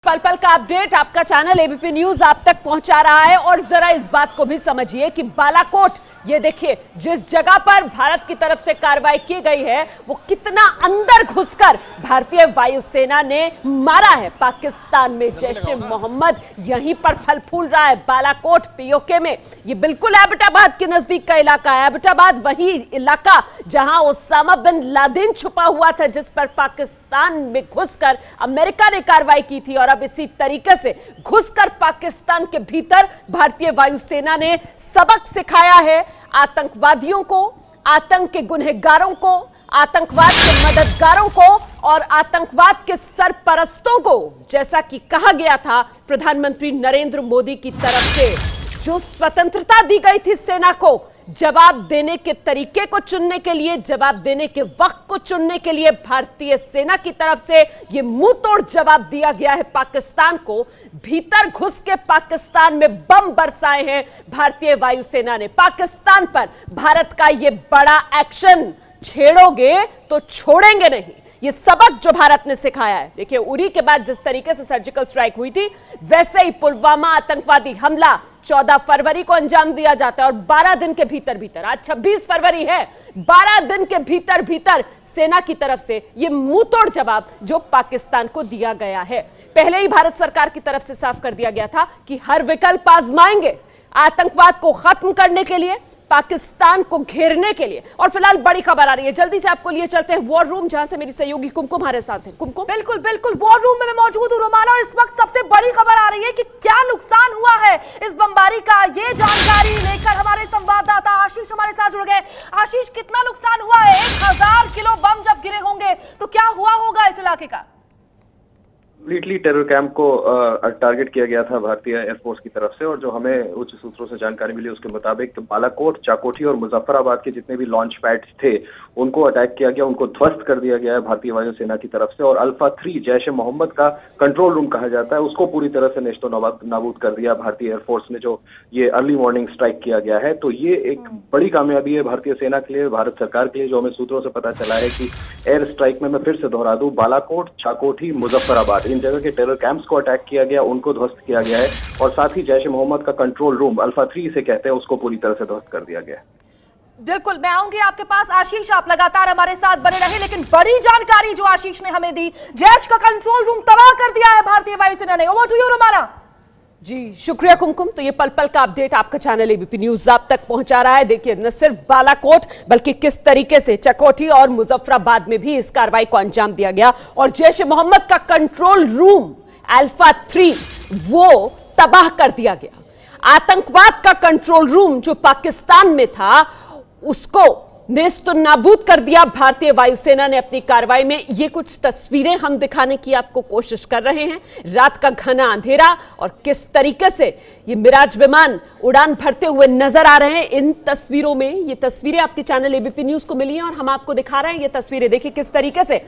पल पल का अपडेट आपका चैनल एबीपी न्यूज आप तक पहुंचा रहा है। और जरा इस बात को भी समझिए कि बालाकोट, ये देखिए जिस जगह पर भारत की तरफ से कार्रवाई की गई है वो कितना अंदर घुसकर भारतीय वायुसेना ने मारा है पाकिस्तान में। जैश ए मोहम्मद यहीं पर फल फूल रहा है बालाकोट पीओके में। ये बिल्कुल एबटाबाद के नजदीक का इलाका है। एबटाबाद वही इलाका जहां ओसामा बिन लादेन छुपा हुआ था, जिस पर पाकिस्तान में घुसकर अमेरिका ने कार्रवाई की थी। और अब इसी तरीके से घुसकर पाकिस्तान के भीतर भारतीय वायुसेना ने सबक सिखाया है आतंकवादियों को, आतंक के गुनहगारों को, आतंकवाद के मददगारों को और आतंकवाद के सरपरस्तों को। जैसा कि कहा गया था प्रधानमंत्री नरेंद्र मोदी की तरफ से, जो स्वतंत्रता दी गई थी सेना को जवाब देने के तरीके को चुनने के लिए, जवाब देने के वक्त को चुनने के लिए, भारतीय सेना की तरफ से यह मुंह तोड़ जवाब दिया गया है पाकिस्तान को। भीतर घुस के पाकिस्तान में बम बरसाए हैं भारतीय वायुसेना ने। पाकिस्तान पर भारत का यह बड़ा एक्शन, छेड़ोगे तो छोड़ेंगे नहीं, ये सबक जो भारत ने सिखाया है। देखिए उरी के बाद जिस तरीके से सर्जिकल स्ट्राइक हुई थी, वैसे ही पुलवामा आतंकवादी हमला 14 फरवरी को अंजाम दिया जाता है। और 12 दिन के भीतर भीतर, आज 26 फरवरी है, 12 दिन के भीतर भीतर सेना की तरफ से यह मुंहतोड़ जवाब जो पाकिस्तान को दिया गया है। पहले ही भारत सरकार की तरफ से साफ कर दिया गया था कि हर विकल्प आजमाएंगे आतंकवाद को खत्म करने के लिए, पाकिस्तान को घेरने के लिए। और फिलहाल बड़ी खबर आ रही है, जल्दी से आपको लिए चलते हैं वॉर रूम, जहां से मेरी सहयोगी कुमकुम हमारे साथ है। कुमकुम, बिल्कुल बिल्कुल वॉर रूम में मैं मौजूद हूं रोमाना, और इस वक्त सबसे बड़ी खबर आ रही है कि क्या नुकसान हुआ है इस बमबारी का। ये जानकारी लेकर हमारे संवाददाता आशीष हमारे साथ जुड़ गए। आशीष, कितना नुकसान हुआ है? 1000 किलो बम जब गिरे होंगे तो क्या हुआ होगा इस इलाके का? कंप्लीटली टेरर कैंप को टारगेट किया गया था भारतीय एयरफोर्स की तरफ से। और जो हमें उच्च सूत्रों से जानकारी मिली उसके मुताबिक बालाकोट, चाकोठी और मुजफ्फराबाद के जितने भी लॉन्च पैड्स थे उनको अटैक किया गया, उनको ध्वस्त कर दिया गया है भारतीय वायुसेना की तरफ से। और अल्फा 3 जैश ए मोहम्मद का कंट्रोल रूम कहा जाता है, उसको पूरी तरह से नेस्तो नाबूद कर दिया भारतीय एयरफोर्स ने, जो ये अर्ली मॉर्निंग स्ट्राइक किया गया है। तो ये एक बड़ी कामयाबी है भारतीय सेना के लिए, भारत सरकार के लिए, जो हमें सूत्रों से पता चला है कि एयर स्ट्राइक में, मैं फिर से दोहरा दूं, बालाकोट, चाकोठी, मुजफ्फराबाद, इन जगह के टेरर कैंप्स को अटैक किया गया, उनको ध्वस्त किया गया है। और साथ ही जैश ए मोहम्मद का कंट्रोल रूम, अल्फा 3 से कहते हैं, उसको पूरी तरह से ध्वस्त कर दिया गया है। बिल्कुल, मैं आऊंगी आपके पास आशीष, आप लगातार हमारे साथ बने रहे। लेकिन बड़ी जानकारी जो आशीष ने हमें दी, जैश का कंट्रोल रूम तबाह कर दिया है भारतीय वायुसेना ने। Over to you Romana. जी शुक्रिया कुमकुम। तो ये पल पल का अपडेट आपका चैनल एबीपी न्यूज आप तक पहुंचा रहा है। देखिए न सिर्फ बालाकोट बल्कि किस तरीके से चाकोठी और मुजफ्फराबाद में भी इस कार्रवाई को अंजाम दिया गया। और जैश ए मोहम्मद का कंट्रोल रूम अल्फा 3 वो तबाह कर दिया गया। आतंकवाद का कंट्रोल रूम जो पाकिस्तान में था उसको नेस्तो नाबूद कर दिया भारतीय वायुसेना ने अपनी कार्रवाई में। ये कुछ तस्वीरें हम दिखाने की आपको कोशिश कर रहे हैं। रात का घना अंधेरा और किस तरीके से ये मिराज विमान उड़ान भरते हुए नजर आ रहे हैं इन तस्वीरों में। ये तस्वीरें आपके चैनल एबीपी न्यूज को मिली हैं और हम आपको दिखा रहे हैं ये तस्वीरें। देखिए किस तरीके से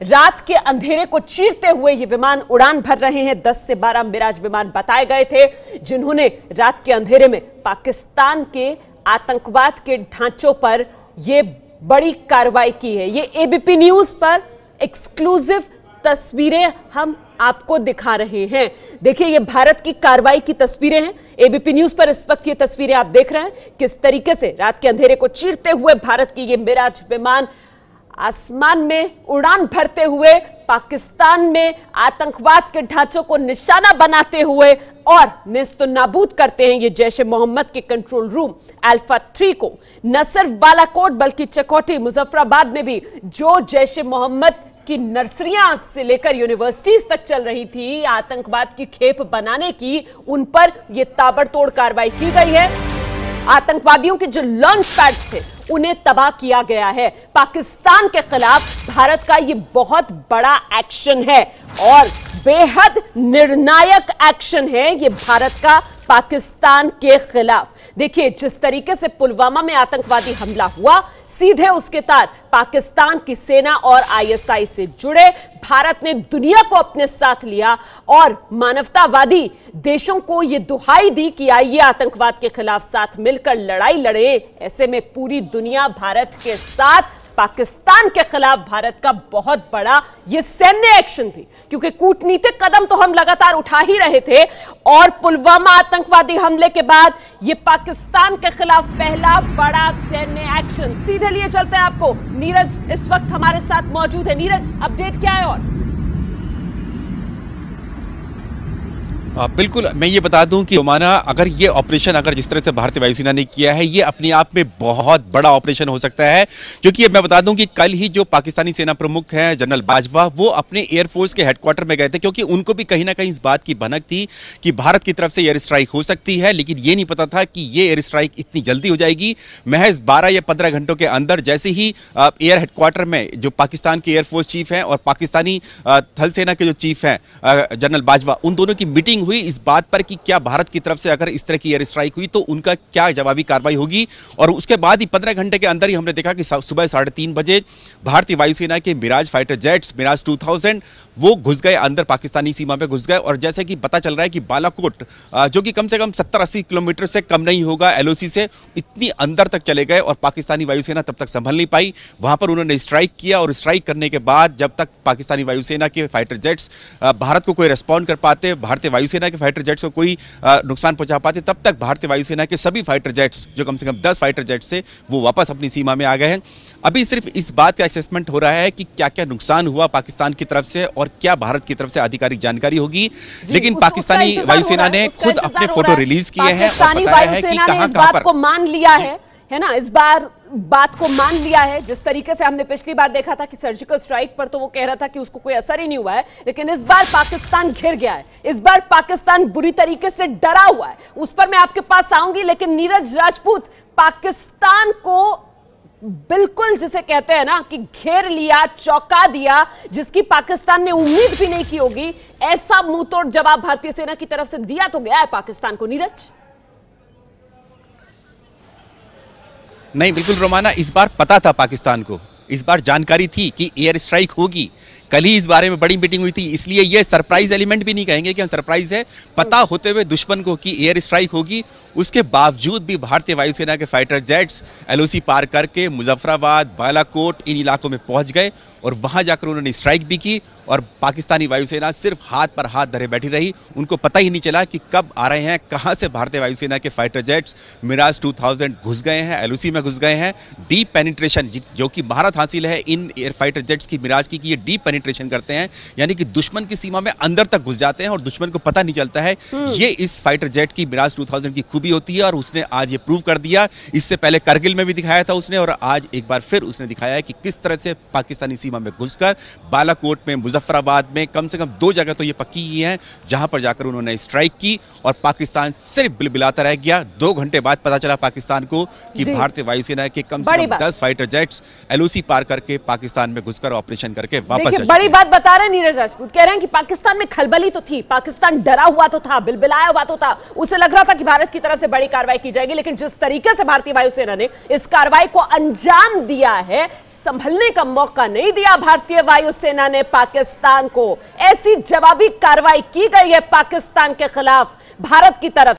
रात के अंधेरे को चीरते हुए ये विमान उड़ान भर रहे हैं। 10 से 12 मिराज विमान बताए गए थे जिन्होंने रात के अंधेरे में पाकिस्तान के आतंकवाद के ढांचों पर ये बड़ी कार्रवाई की है। ये एबीपी न्यूज पर एक्सक्लूसिव तस्वीरें हम आपको दिखा रहे हैं। देखिए ये भारत की कार्रवाई की तस्वीरें हैं। एबीपी न्यूज पर इस वक्त ये तस्वीरें आप देख रहे हैं किस तरीके से रात के अंधेरे को चीरते हुए भारत की ये मिराज विमान आसमान में उड़ान भरते हुए पाकिस्तान में आतंकवाद के ढांचों को निशाना बनाते हुए और नेस्तो नाबूद करते हैं ये जैश ए मोहम्मद के कंट्रोल रूम अल्फा 3 को। न सिर्फ बालाकोट बल्कि चाकोठी, मुजफ्फराबाद में भी जो जैश ए मोहम्मद की नर्सरियां से लेकर यूनिवर्सिटीज तक चल रही थी आतंकवाद की खेप बनाने की, उन पर यह ताबड़तोड़ कार्रवाई की गई है। आतंकवादियों के जो लॉन्च पैड्स थे उन्हें तबाह किया गया है। पाकिस्तान के खिलाफ भारत का यह बहुत बड़ा एक्शन है और बेहद निर्णायक एक्शन है ये भारत का पाकिस्तान के खिलाफ। देखिए जिस तरीके से पुलवामा में आतंकवादी हमला हुआ, सीधे उसके तार पाकिस्तान की सेना और आईएसआई से जुड़े। भारत ने दुनिया को अपने साथ लिया और मानवतावादी देशों को यह दुहाई दी कि आइए आतंकवाद के खिलाफ साथ मिलकर लड़ाई लड़े। ऐसे में पूरी दुनिया भारत के साथ पाकिस्तान के खिलाफ भारत का बहुत बड़ा यह सैन्य एक्शन भी, क्योंकि कूटनीतिक कदम तो हम लगातार उठा ही रहे थे और पुलवामा आतंकवादी हमले के बाद यह पाकिस्तान के खिलाफ पहला बड़ा सैन्य एक्शन। सीधे लिए चलते हैं आपको, नीरज इस वक्त हमारे साथ मौजूद है। नीरज, अपडेट क्या है? और बिल्कुल, मैं ये बता दूं कि रोमाना, अगर ये ऑपरेशन जिस तरह से भारतीय वायुसेना ने किया है, ये अपने आप में बहुत बड़ा ऑपरेशन हो सकता है। क्योंकि मैं बता दूं कि कल ही जो पाकिस्तानी सेना प्रमुख हैं जनरल बाजवा, वो अपने एयरफोर्स के हेडक्वार्टर में गए थे, क्योंकि उनको भी कहीं ना कहीं इस बात की भनक थी कि भारत की तरफ से एयर स्ट्राइक हो सकती है। लेकिन ये नहीं पता था कि ये एयर स्ट्राइक इतनी जल्दी हो जाएगी। महज 12 या 15 घंटों के अंदर जैसे ही एयर हेडक्वार्टर में जो पाकिस्तान के एयरफोर्स चीफ हैं और पाकिस्तानी थल सेना के जो चीफ हैं जनरल बाजवा, उन दोनों की मीटिंग हुई इस बात पर कि क्या भारत की तरफ से अगर इस तरह की एयर स्ट्राइक हुई तो उनका क्या जवाबी कार्रवाई होगी। और उसके बाद ही 15 घंटे के अंदर ही हमने देखा कि सुबह 3:30 बजे भारतीय वायुसेना के मिराज फाइटर जेट्स, मिराज 2000, वो घुस गए अंदर, पाकिस्तानी सीमा पे घुस गए। और जैसे कि पता चल रहा है कि बालाकोट, जो कि कम से कम 70-80 किलोमीटर से कम नहीं होगा एलओसी से, इतनी अंदर तक चले गए और पाकिस्तानी वायुसेना तब तक संभल नहीं पाई। वहां पर उन्होंने स्ट्राइक किया और स्ट्राइक करने के बाद जब तक पाकिस्तानी वायुसेना के फाइटर जेट्स भारत को कोई रिस्पॉन्ड कर पाते, भारतीय वायुसेना के फाइटर जेट्स को कोई नुकसान पहुंचा पाते, तब तक भारतीय वायुसेना के सभी फाइटर जेट्स, जो कम से कम 10 फाइटर जेट्स से, वो वापस अपनी सीमा में आ गए हैं। अभी सिर्फ इस बात का असेसमेंट हो रहा है कि क्या क्या नुकसान हुआ पाकिस्तान की तरफ से और क्या भारत की तरफ से आधिकारिक जानकारी होगी। लेकिन पाकिस्तानी वायुसेना ने खुद अपने फोटो रिलीज किए हैं और बताया है कि कहां पर को मान लिया है ना, इस बार बात को मान लिया है। जिस तरीके से हमने पिछली बार देखा था कि सर्जिकल स्ट्राइक पर तो वो कह रहा था कि उसको कोई असर ही नहीं हुआ है, लेकिन इस बार पाकिस्तान घिर गया है, इस बार पाकिस्तान बुरी तरीके से डरा हुआ है। उस पर मैं आपके पास आऊंगी, लेकिन नीरज राजपूत, पाकिस्तान को बिल्कुल जिसे कहते हैं ना कि घेर लिया, चौंका दिया, जिसकी पाकिस्तान ने उम्मीद भी नहीं की होगी, ऐसा मुंहतोड़ जवाब भारतीय सेना की तरफ से दिया तो गया है पाकिस्तान को। नीरज, नहीं, बिल्कुल रोमाना, इस बार पता था पाकिस्तान को, इस बार जानकारी थी कि एयर स्ट्राइक होगी। कल ही इस बारे में बड़ी मीटिंग हुई थी, इसलिए ये सरप्राइज एलिमेंट भी नहीं कहेंगे कि हम सरप्राइज है। पता होते हुए दुश्मन को कि एयर स्ट्राइक होगी, उसके बावजूद भी भारतीय वायुसेना के फाइटर जेट्स एलओसी पार करके मुजफ्फराबाद, बालाकोट, इन इलाकों में पहुंच गए और वहां जाकर उन्होंने स्ट्राइक भी की। और पाकिस्तानी वायुसेना सिर्फ हाथ पर हाथ धरे बैठी रही, उनको पता ही नहीं चला कि कब आ रहे हैं, कहां से भारतीय वायुसेना के फाइटर जेट्स मिराज 2000 घुस गए हैं, एलओसी में घुस गए हैं। डीप पेनिट्रेशन, जो कि महारत हासिल है इन एयर फाइटर जेट्स की, मिराज की, कि ये डीप पेनिट्रेशन करते हैं, यानी कि दुश्मन की सीमा में अंदर तक घुस जाते हैं और दुश्मन को पता नहीं चलता है। ये इस फाइटर जेट की, मिराज 2000 की खूबी होती है और उसने आज ये प्रूव कर दिया। इससे पहले करगिल में भी दिखाया था उसने, और आज एक बार फिर उसने दिखाया है कि किस तरह से पाकिस्तानी सीमा में घुसकर बालाकोट में, मुजफ्फराबाद में, कम से कम 2 जगह तो ये पक्की ही है जहां पर जाकर उन्होंने स्ट्राइक की और पाकिस्तान सिर्फ बिलबिलाता रह गया। 2 घंटे बाद पता चला पाकिस्तान को कि भारतीय वायुसेना के कम से कम 10 फाइटर जेट्स एलओसी पार करके पाकिस्तान में घुसकर ऑपरेशन करके वापस। बड़ी बात बता रहे हैं नीरज राजपूत, कह रहे हैं कि पाकिस्तान में खलबली तो थी, पाकिस्तान डरा हुआ तो था, बिलबिलाया हुआ तो था, उसे लग रहा था कि भारत की तरफ से बड़ी कार्रवाई की जाएगी, लेकिन जिस तरीके से भारतीय वायुसेना ने इस कार्रवाई को अंजाम दिया है, संभलने का मौका नहीं दिया भारतीय वायुसेना ने पाकिस्तान को। ऐसी जवाबी कार्रवाई की गई है पाकिस्तान के खिलाफ भारत की तरफ।